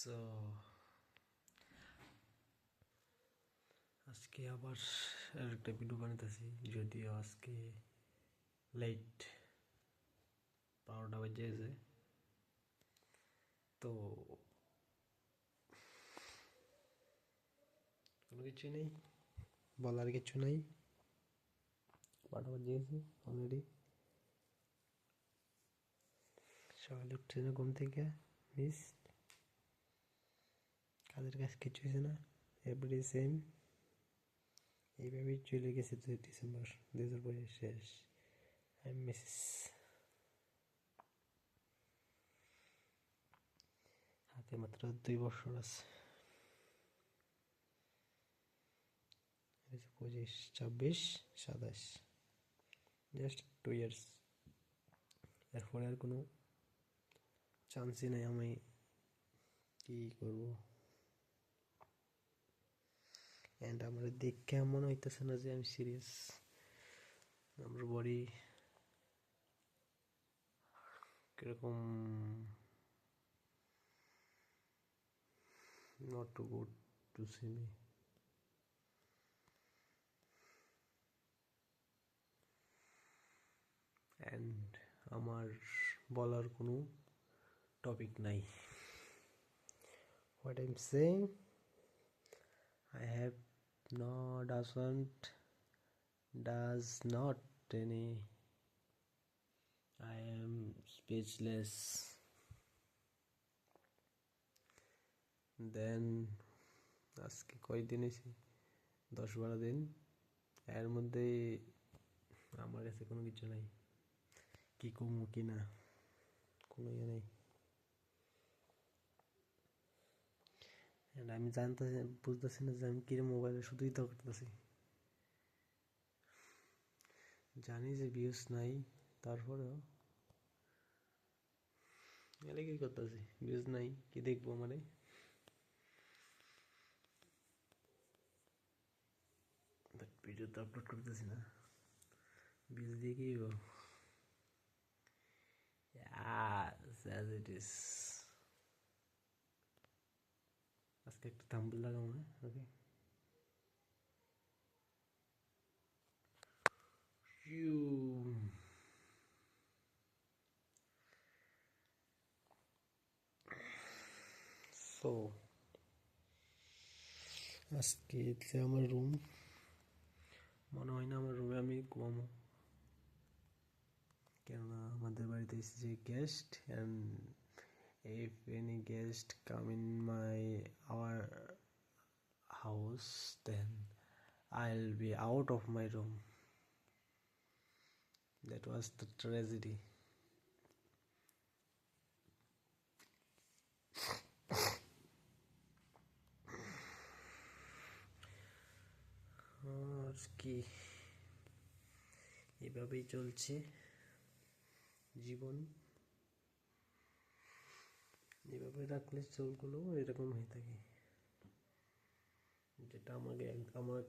So আজকে আবার একটা ভিডিও বানাতেছি, যদিও আজকে লেট 12টা বেজে গেছে। তো কোনো কিছু নেই, বলার কিছু নেই। 12টা বেজে গেছে অলরেডি। সকালে উঠছে না ঘুম থেকে, মিস কাজের কাজ কিছু হয়েছে না, এভরি সেম। এইভাবেই চলে গেছে ডিসেম্বর 2025 শেষ। আই মিস হাতে মাত্র 2 বছর আছে, 25, 26, 27, জাস্ট 2 ইয়ার্স। এরপরে আর কোনো চান্সই নেই আমি কি করবো। অ্যান্ড আমার দেখে মনে হইতেছে না যে আমি সিরিয়াস। আমার বডি কিরকম not too good to see me. And আমার বলার কোনো টপিক নাই। What I'm saying, I have does not any. I am speechless. Then আজকে কয়দিন হয়েছে, 10-12 দিন। এর মধ্যে আমার কাছে কোনো কিছু নাই, কি কমু কি না, কোনো ইয়ে নেই। আমি বুঝতেছি না যে আমি কিরে মোবাইলে শুধুই তো করতেছি। জানি যে ভিউজ নাই, তারপরেও এলে কি করতেছি, ভিউজ নাই কি দেখবো মানে। ভিডিও তো আপলোড করতেছি না, ভিউজ দিয়ে কি হইব? As it is. আজকে একটা থাম্বনেল লাগাবো না, ওকে। সো আজকে আমার রুম, মনে হয় না আমার রুমে আমি ঘুমাবো, কেননা আমাদের বাড়িতে এসেছে guest. And if any guest come in our house, then I'll be out of my room. That was the tragedy. আর কি, এভাবেই চলছে জীবন। এভাবে রাখলে চুলগুলো এরকম হয়ে থাকে, যেটা আমাকে আমার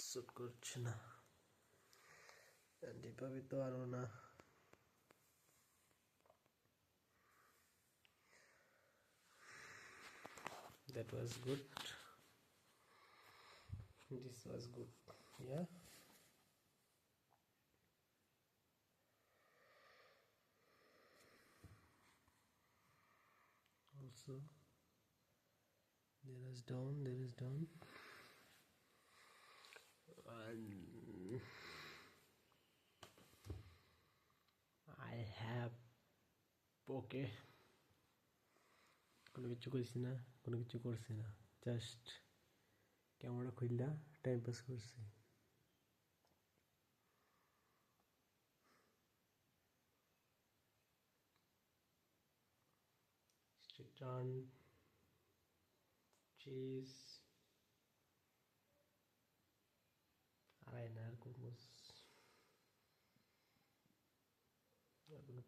স্যুট করছে না। এভাবে তো আরো না। That was good. This was good. Yeah. Also, there is down. And I have okay. কোনো কিছু করছি না, কোনো কিছু করছি না, জাস্ট ক্যামেরা খুললা টাইম পাস করছি। Return cheese আড়াই আর কোনো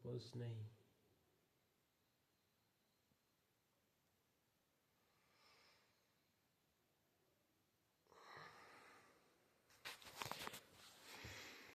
পোজ নেই।